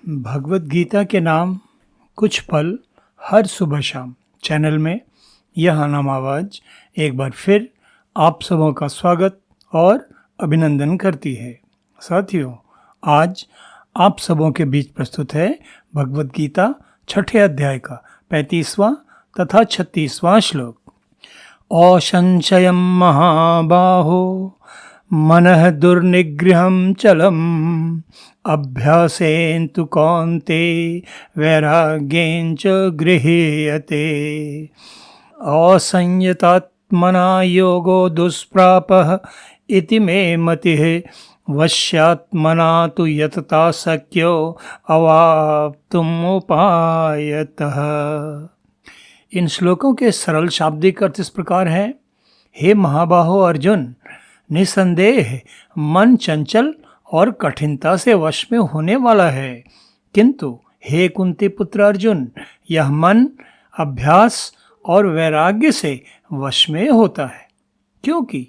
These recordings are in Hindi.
भगवत गीता के नाम कुछ पल हर सुबह शाम चैनल में यह नाम आवाज़ एक बार फिर आप सबों का स्वागत और अभिनंदन करती है। साथियों, आज आप सबों के बीच प्रस्तुत है भगवत गीता छठे अध्याय का 35वां तथा 36वां श्लोक। असंशयं महाबाहो मनः दुर्निग्रहं चलम् अभ्यासेन तु कौन्ते वैराग्येन च गृह्यते। असंयतात्मना योगो दुष्प्रापः इति मे मतिः वश्यात्मना तु यतता शक्यो अवाप्तुम् उपायतः। इन श्लोकों के सरल शाब्दिक अर्थ इस प्रकार हैं। हे महाबाहो अर्जुन, निसंदेह मन चंचल और कठिनता से वश में होने वाला है, किंतु हे कुंती पुत्र अर्जुन, यह मन अभ्यास और वैराग्य से वश में होता है। क्योंकि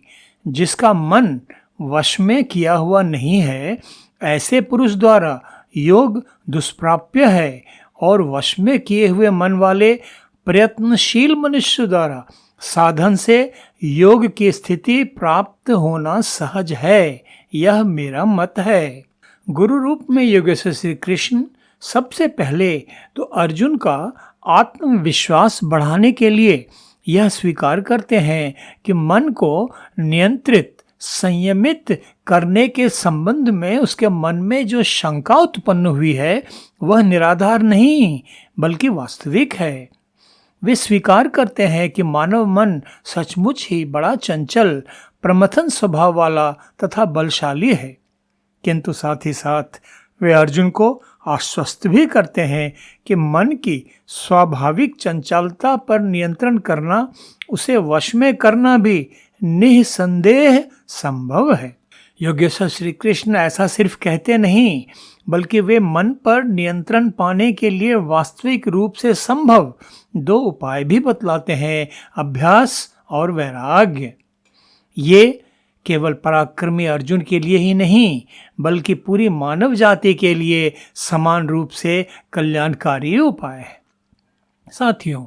जिसका मन वश में किया हुआ नहीं है, ऐसे पुरुष द्वारा योग दुष्प्राप्य है, और वश में किए हुए मन वाले प्रयत्नशील मनुष्य द्वारा साधन से योग की स्थिति प्राप्त होना सहज है। यह मेरा मत है। गुरु रूप में योगेश्वर श्री कृष्ण सबसे पहले तो अर्जुन का आत्मविश्वास बढ़ाने के लिए यह स्वीकार करते हैं कि मन को नियंत्रित संयमित करने के संबंध में उसके मन में जो शंका उत्पन्न हुई है वह निराधार नहीं बल्कि वास्तविक है। वे स्वीकार करते हैं कि मानव मन सचमुच ही बड़ा चंचल प्रमथन स्वभाव वाला तथा बलशाली है, किंतु साथ ही साथ वे अर्जुन को आश्वस्त भी करते हैं कि मन की स्वाभाविक चंचलता पर नियंत्रण करना, उसे वश में करना भी निसंदेह संभव है। योगेश्वर श्री कृष्ण ऐसा सिर्फ कहते नहीं, बल्कि वे मन पर नियंत्रण पाने के लिए वास्तविक रूप से संभव दो उपाय भी बतलाते हैं, अभ्यास और वैराग्य। ये केवल पराक्रमी अर्जुन के लिए ही नहीं, बल्कि पूरी मानव जाति के लिए समान रूप से कल्याणकारी उपाय है। साथियों,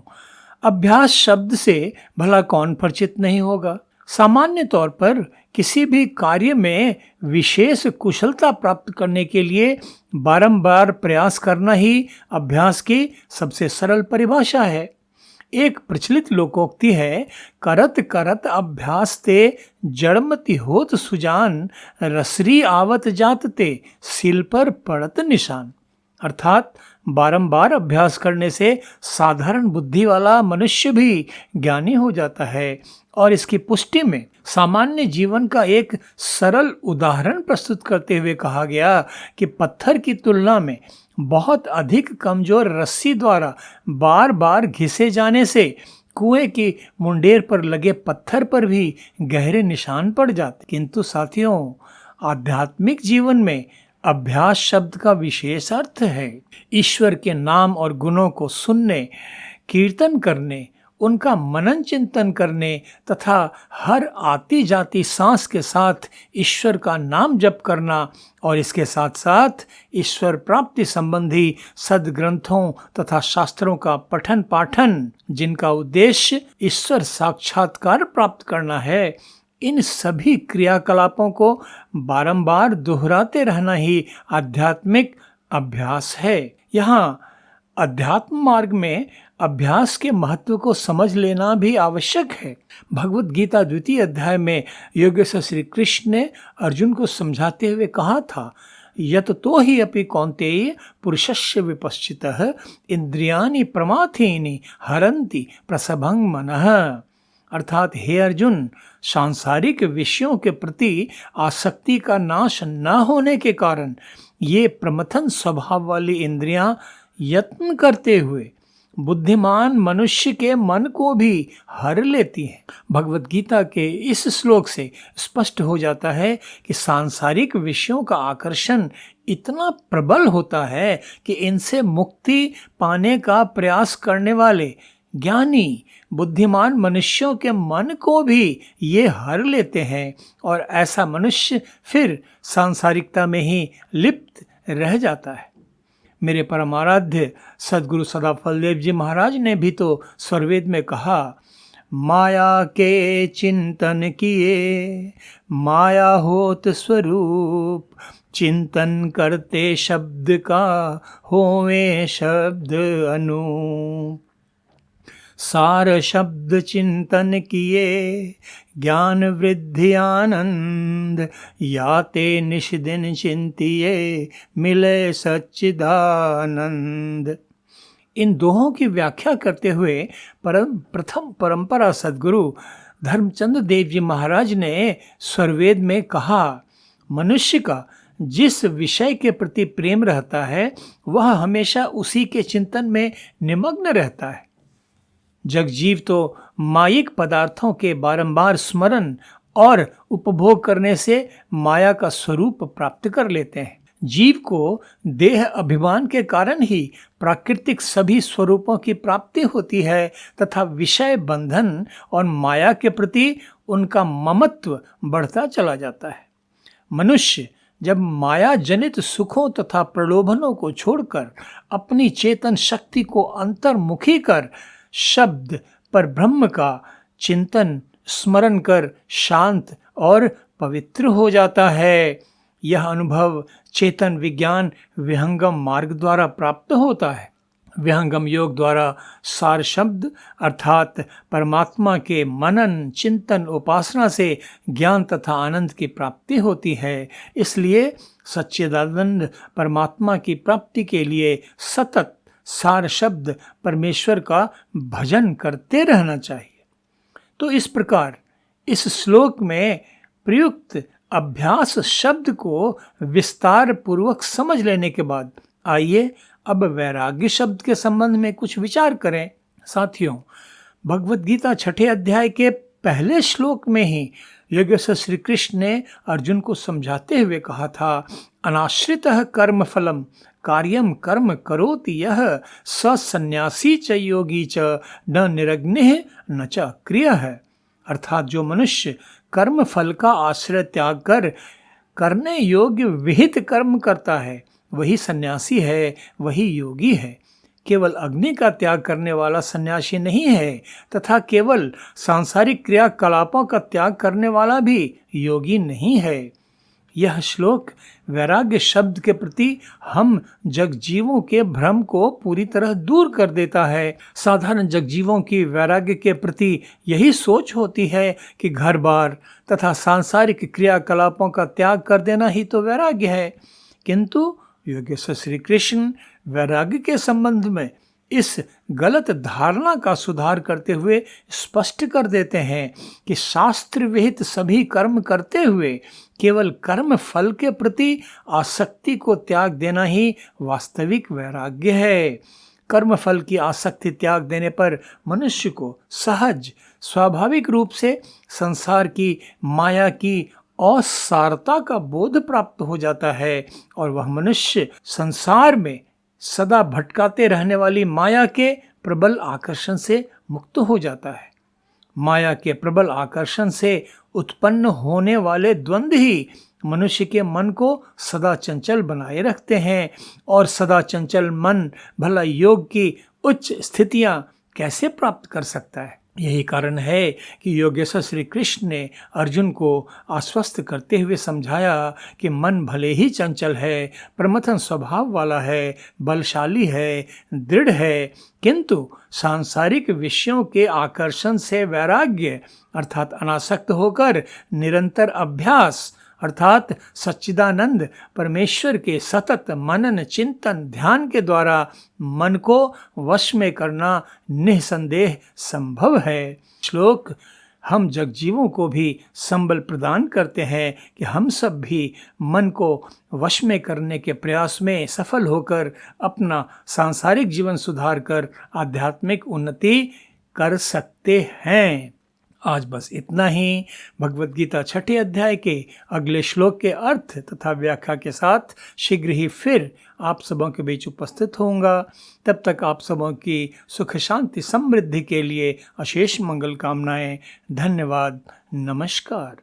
अभ्यास शब्द से भला कौन परिचित नहीं होगा। सामान्य तौर पर किसी भी कार्य में विशेष कुशलता प्राप्त करने के लिए बारंबार प्रयास करना ही अभ्यास की सबसे सरल परिभाषा है। एक प्रचलित लोकोक्ति है, करत करत अभ्यास ते जड़मति होत सुजान, रसरी आवत जात ते सिल पर पड़त निशान। अर्थात बारंबार अभ्यास करने से साधारण बुद्धि वाला मनुष्य भी ज्ञानी हो जाता है। और इसकी पुष्टि में सामान्य जीवन का एक सरल उदाहरण प्रस्तुत करते हुए कहा गया कि पत्थर की तुलना में बहुत अधिक कमजोर रस्सी द्वारा बार बार घिसे जाने से कुएं की मुंडेर पर लगे पत्थर पर भी गहरे निशान पड़ जाते। किंतु साथियों, आध्यात्मिक जीवन में अभ्यास शब्द का विशेष अर्थ है ईश्वर के नाम और गुणों को सुनने, कीर्तन करने, उनका मनन चिंतन करने तथा हर आती जाती सांस के साथ ईश्वर का नाम जप करना, और इसके साथ साथ ईश्वर प्राप्ति संबंधी सद्ग्रंथों तथा शास्त्रों का पठन पाठन, जिनका उद्देश्य ईश्वर साक्षात्कार प्राप्त करना है। इन सभी क्रियाकलापों को बारंबार दोहराते रहना ही आध्यात्मिक अभ्यास है। यहाँ अध्यात्म मार्ग में अभ्यास के महत्व को समझ लेना भी आवश्यक है। भगवत गीता द्वितीय अध्याय में योगेश्वर श्री कृष्ण ने अर्जुन को समझाते हुए कहा था, यत तो ही अपि कौन्तेय पुरुषस्य विपश्चितः इंद्रियाणि प्रमाथीनि हरन्ति प्रसभं मनः। अर्थात हे अर्जुन, सांसारिक विषयों के प्रति आसक्ति का नाश न होने के कारण ये प्रमथन स्वभाव वाली इंद्रियां यत्न करते हुए बुद्धिमान मनुष्य के मन को भी हर लेती हैं। भगवत गीता के इस श्लोक से स्पष्ट हो जाता है कि सांसारिक विषयों का आकर्षण इतना प्रबल होता है कि इनसे मुक्ति पाने का प्रयास करने वाले ज्ञानी बुद्धिमान मनुष्यों के मन को भी ये हर लेते हैं, और ऐसा मनुष्य फिर सांसारिकता में ही लिप्त रह जाता है। मेरे परमाराध्य सद्गुरु सदाफलदेव जी महाराज ने भी तो स्वरवेद में कहा, माया के चिंतन किए माया होत स्वरूप, चिंतन करते शब्द का होवे शब्द अनूप। सार शब्द चिंतन किए ज्ञान वृद्धि आनंद, याते निश दिन चिंतिए मिले सच्चिदानंद। इन दोहों की व्याख्या करते हुए प्रथम परंपरा सद्गुरु धर्मचंद देव जी महाराज ने स्वरवेद में कहा, मनुष्य का जिस विषय के प्रति प्रेम रहता है वह हमेशा उसी के चिंतन में निमग्न रहता है। जगजीव तो मायिक पदार्थों के बारंबार स्मरण और उपभोग करने से माया का स्वरूप प्राप्त कर लेते हैं। जीव को देह अभिमान के कारण ही प्राकृतिक सभी स्वरूपों की प्राप्ति होती है तथा विषय बंधन और माया के प्रति उनका ममत्व बढ़ता चला जाता है। मनुष्य जब माया जनित सुखों तथा प्रलोभनों को छोड़कर अपनी चेतन शक्ति को अंतर्मुखी कर शब्द पर ब्रह्म का चिंतन स्मरण कर शांत और पवित्र हो जाता है, यह अनुभव चेतन विज्ञान विहंगम मार्ग द्वारा प्राप्त होता है। विहंगम योग द्वारा सार शब्द अर्थात परमात्मा के मनन चिंतन उपासना से ज्ञान तथा आनंद की प्राप्ति होती है। इसलिए सच्चिदानंद परमात्मा की प्राप्ति के लिए सतत सार शब्द परमेश्वर का भजन करते रहना चाहिए। तो इस प्रकार इस श्लोक में प्रयुक्त अभ्यास शब्द को विस्तार पूर्वक समझ लेने के बाद आइए अब वैराग्य शब्द के संबंध में कुछ विचार करें। साथियों, भगवद गीता 6 अध्याय के पहले श्लोक में ही योगेश्वर श्री कृष्ण ने अर्जुन को समझाते हुए कहा था, अनाश्रितः कर्म फलम कार्यम कर्म करोति यह स सन्यासी च योगी च न निरग्निः न च अक्रियः। अर्थात जो मनुष्य कर्म फल का आश्रय त्याग कर करने योग्य विहित कर्म करता है वही सन्यासी है, वही योगी है। केवल अग्नि का त्याग करने वाला सन्यासी नहीं है तथा केवल सांसारिक क्रियाकलापों का त्याग करने वाला भी योगी नहीं है। यह श्लोक वैराग्य शब्द के प्रति हम जगजीवों के भ्रम को पूरी तरह दूर कर देता है। साधारण जगजीवों की वैराग्य के प्रति यही सोच होती है कि घर बार तथा सांसारिक क्रियाकलापों का त्याग कर देना ही तो वैराग्य है, किंतु योगेश्वर श्री कृष्ण वैराग्य के संबंध में इस गलत धारणा का सुधार करते हुए स्पष्ट कर देते हैं कि शास्त्र विहित सभी कर्म करते हुए केवल कर्म फल के प्रति आसक्ति को त्याग देना ही वास्तविक वैराग्य है। कर्म फल की आसक्ति त्याग देने पर मनुष्य को सहज स्वाभाविक रूप से संसार की माया की असारता का बोध प्राप्त हो जाता है और वह मनुष्य संसार में सदा भटकाते रहने वाली माया के प्रबल आकर्षण से मुक्त हो जाता है। माया के प्रबल आकर्षण से उत्पन्न होने वाले द्वंद्व ही मनुष्य के मन को सदा चंचल बनाए रखते हैं और सदा चंचल मन भला योग की उच्च स्थितियां कैसे प्राप्त कर सकता है। यही कारण है कि योगेश्वर श्री कृष्ण ने अर्जुन को आश्वस्त करते हुए समझाया कि मन भले ही चंचल है, प्रमथन स्वभाव वाला है, बलशाली है, दृढ़ है, किंतु सांसारिक विषयों के आकर्षण से वैराग्य अर्थात अनासक्त होकर निरंतर अभ्यास अर्थात सच्चिदानंद परमेश्वर के सतत मनन चिंतन ध्यान के द्वारा मन को वश में करना निसंदेह संभव है। श्लोक हम जगजीवों को भी संबल प्रदान करते हैं कि हम सब भी मन को वश में करने के प्रयास में सफल होकर अपना सांसारिक जीवन सुधार कर आध्यात्मिक उन्नति कर सकते हैं। आज बस इतना ही। भगवद गीता 6 अध्याय के अगले श्लोक के अर्थ तथा व्याख्या के साथ शीघ्र ही फिर आप सबों के बीच उपस्थित होऊंगा। तब तक आप सबों की सुख शांति समृद्धि के लिए अशेष मंगल कामनाएं। धन्यवाद। नमस्कार।